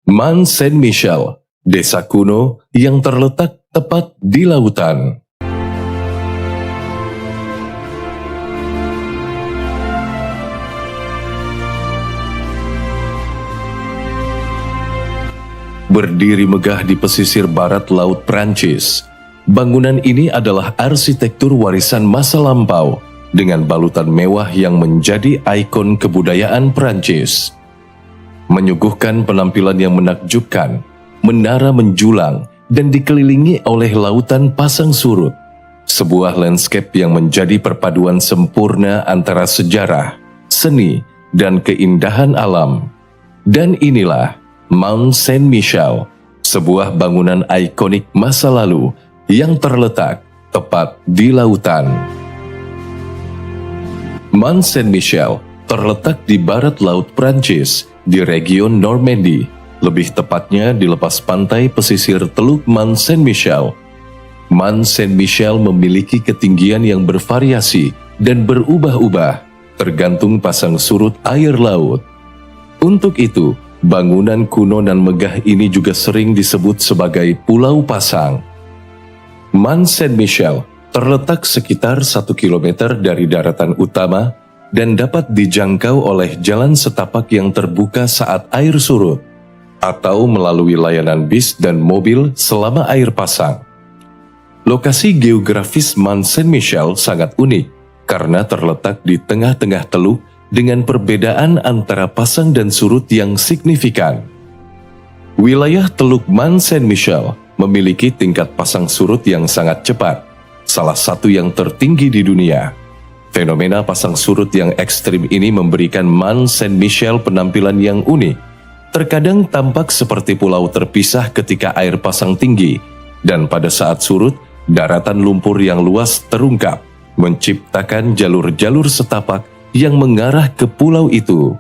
Mont Saint-Michel, desa kuno yang terletak tepat di lautan. Berdiri megah di pesisir barat laut Prancis, bangunan ini adalah arsitektur warisan masa lampau dengan balutan mewah yang menjadi ikon kebudayaan Prancis. Menyuguhkan penampilan yang menakjubkan, menara menjulang dan dikelilingi oleh lautan pasang surut. Sebuah landscape yang menjadi perpaduan sempurna antara sejarah, seni, dan keindahan alam. Dan inilah Mont Saint-Michel, sebuah bangunan ikonik masa lalu yang terletak tepat di lautan. Mont Saint-Michel terletak di barat laut Prancis, di region Normandy, lebih tepatnya di lepas pantai pesisir Teluk Mont Saint-Michel. Mont Saint-Michel memiliki ketinggian yang bervariasi dan berubah-ubah, tergantung pasang surut air laut. Untuk itu, bangunan kuno dan megah ini juga sering disebut sebagai Pulau Pasang. Mont Saint-Michel terletak sekitar 1 km dari daratan utama dan dapat dijangkau oleh jalan setapak yang terbuka saat air surut, atau melalui layanan bis dan mobil selama air pasang. Lokasi geografis Mont Saint-Michel sangat unik karena terletak di tengah-tengah teluk dengan perbedaan antara pasang dan surut yang signifikan. Wilayah Teluk Mont Saint-Michel memiliki tingkat pasang surut yang sangat cepat, salah satu yang tertinggi di dunia. Fenomena pasang surut yang ekstrim ini memberikan Mont Saint-Michel penampilan yang unik. Terkadang tampak seperti pulau terpisah ketika air pasang tinggi, dan pada saat surut, daratan lumpur yang luas terungkap, menciptakan jalur-jalur setapak yang mengarah ke pulau itu.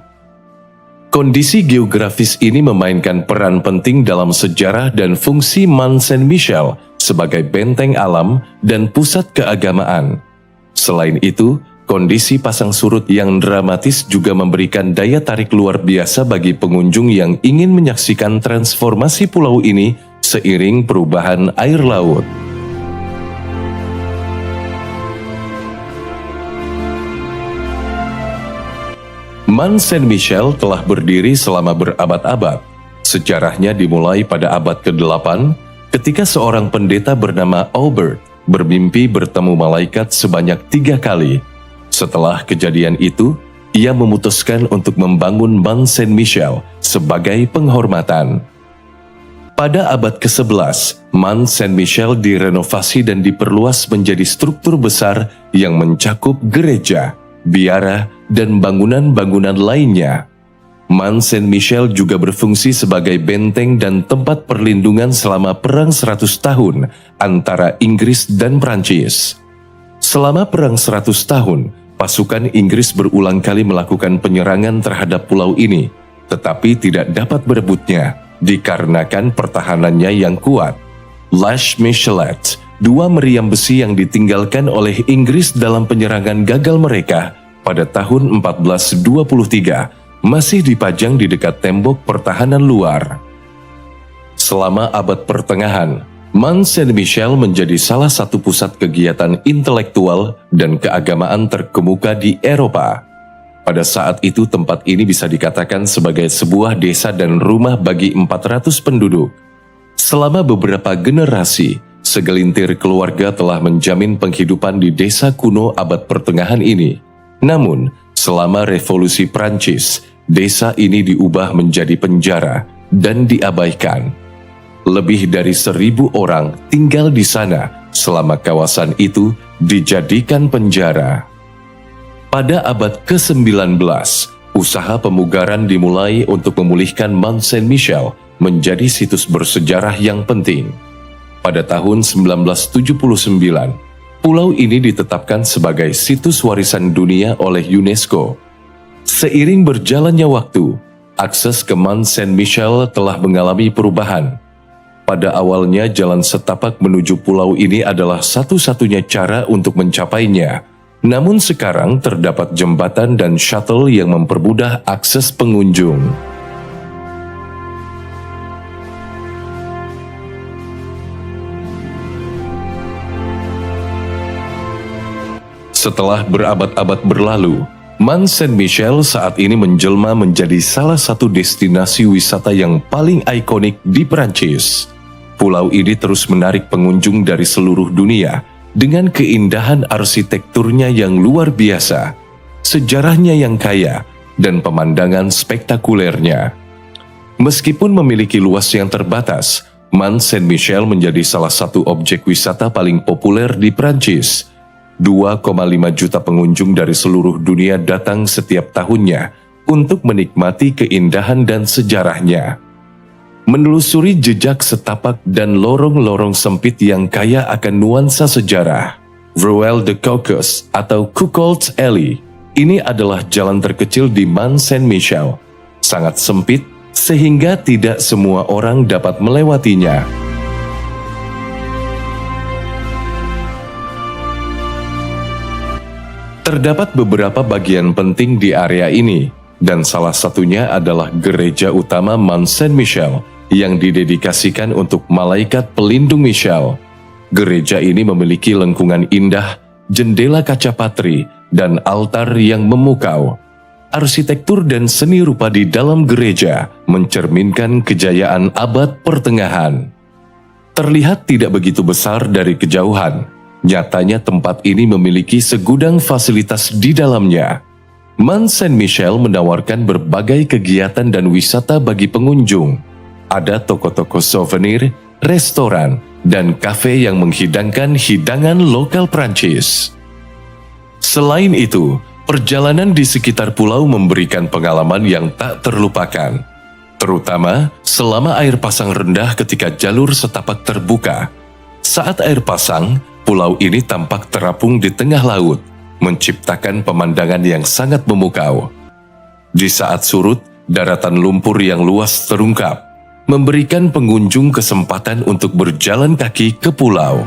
Kondisi geografis ini memainkan peran penting dalam sejarah dan fungsi Mont Saint-Michel sebagai benteng alam dan pusat keagamaan. Selain itu, kondisi pasang surut yang dramatis juga memberikan daya tarik luar biasa bagi pengunjung yang ingin menyaksikan transformasi pulau ini seiring perubahan air laut. Mont Saint-Michel telah berdiri selama berabad-abad. Sejarahnya dimulai pada abad ke-8 ketika seorang pendeta bernama Aubert bermimpi bertemu malaikat sebanyak 3 kali. Setelah kejadian itu, ia memutuskan untuk membangun Mont Saint-Michel sebagai penghormatan. Pada abad ke-11, Mont Saint-Michel direnovasi dan diperluas menjadi struktur besar yang mencakup gereja, biara, dan bangunan-bangunan lainnya. Mont Saint-Michel juga berfungsi sebagai benteng dan tempat perlindungan selama Perang 100 tahun antara Inggris dan Prancis. Selama Perang 100 tahun, pasukan Inggris berulang kali melakukan penyerangan terhadap pulau ini, tetapi tidak dapat berebutnya dikarenakan pertahanannya yang kuat. Lache Michelet, 2 meriam besi yang ditinggalkan oleh Inggris dalam penyerangan gagal mereka pada tahun 1423, masih dipajang di dekat tembok pertahanan luar. Selama abad pertengahan, Mont Saint-Michel menjadi salah satu pusat kegiatan intelektual dan keagamaan terkemuka di Eropa. Pada saat itu tempat ini bisa dikatakan sebagai sebuah desa dan rumah bagi 400 penduduk. Selama beberapa generasi, segelintir keluarga telah menjamin penghidupan di desa kuno abad pertengahan ini. Namun, selama Revolusi Prancis, desa ini diubah menjadi penjara dan diabaikan. Lebih dari 1.000 orang tinggal di sana selama kawasan itu dijadikan penjara. Pada abad ke-19, usaha pemugaran dimulai untuk memulihkan Mont Saint-Michel menjadi situs bersejarah yang penting. Pada tahun 1979, pulau ini ditetapkan sebagai situs warisan dunia oleh UNESCO. Seiring berjalannya waktu, akses ke Mont Saint-Michel telah mengalami perubahan. Pada awalnya, jalan setapak menuju pulau ini adalah satu-satunya cara untuk mencapainya. Namun sekarang terdapat jembatan dan shuttle yang mempermudah akses pengunjung. Setelah berabad-abad berlalu, Mont Saint-Michel saat ini menjelma menjadi salah satu destinasi wisata yang paling ikonik di Perancis. Pulau ini terus menarik pengunjung dari seluruh dunia dengan keindahan arsitekturnya yang luar biasa, sejarahnya yang kaya, dan pemandangan spektakulernya. Meskipun memiliki luas yang terbatas, Mont Saint-Michel menjadi salah satu objek wisata paling populer di Prancis. 2,5 juta pengunjung dari seluruh dunia datang setiap tahunnya untuk menikmati keindahan dan sejarahnya. Menelusuri jejak setapak dan lorong-lorong sempit yang kaya akan nuansa sejarah, Ruelle de Caucus atau Cuckold's Alley, ini adalah jalan terkecil di Mont Saint-Michel. Sangat sempit sehingga tidak semua orang dapat melewatinya. Terdapat beberapa bagian penting di area ini, dan salah satunya adalah gereja utama Mont Saint-Michel yang didedikasikan untuk malaikat pelindung Michel. Gereja ini memiliki lengkungan indah, jendela kaca patri, dan altar yang memukau. Arsitektur dan seni rupa di dalam gereja mencerminkan kejayaan abad pertengahan. Terlihat tidak begitu besar dari kejauhan. Nyatanya tempat ini memiliki segudang fasilitas di dalamnya. Mont Saint-Michel menawarkan berbagai kegiatan dan wisata bagi pengunjung. Ada toko-toko souvenir, restoran, dan kafe yang menghidangkan hidangan lokal Prancis. Selain itu, perjalanan di sekitar pulau memberikan pengalaman yang tak terlupakan. Terutama selama air pasang rendah ketika jalur setapak terbuka. Saat air pasang, pulau ini tampak terapung di tengah laut, menciptakan pemandangan yang sangat memukau. Di saat surut, daratan lumpur yang luas terungkap, memberikan pengunjung kesempatan untuk berjalan kaki ke pulau.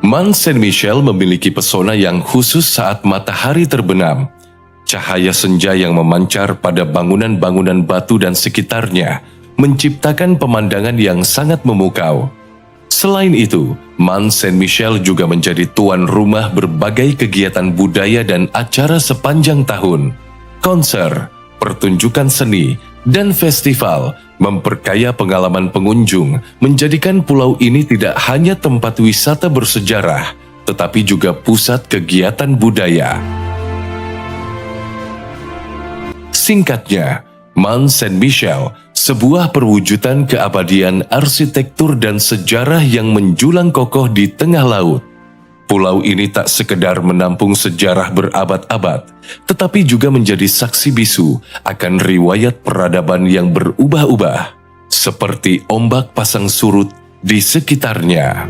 Mont Saint-Michel memiliki pesona yang khusus saat matahari terbenam. Cahaya senja yang memancar pada bangunan-bangunan batu dan sekitarnya menciptakan pemandangan yang sangat memukau. Selain itu, Mont Saint-Michel juga menjadi tuan rumah berbagai kegiatan budaya dan acara sepanjang tahun. Konser, pertunjukan seni, dan festival memperkaya pengalaman pengunjung, menjadikan pulau ini tidak hanya tempat wisata bersejarah, tetapi juga pusat kegiatan budaya. Singkatnya, Mont Saint-Michel, sebuah perwujudan keabadian arsitektur dan sejarah yang menjulang kokoh di tengah laut. Pulau ini tak sekedar menampung sejarah berabad-abad, tetapi juga menjadi saksi bisu akan riwayat peradaban yang berubah-ubah, seperti ombak pasang surut di sekitarnya.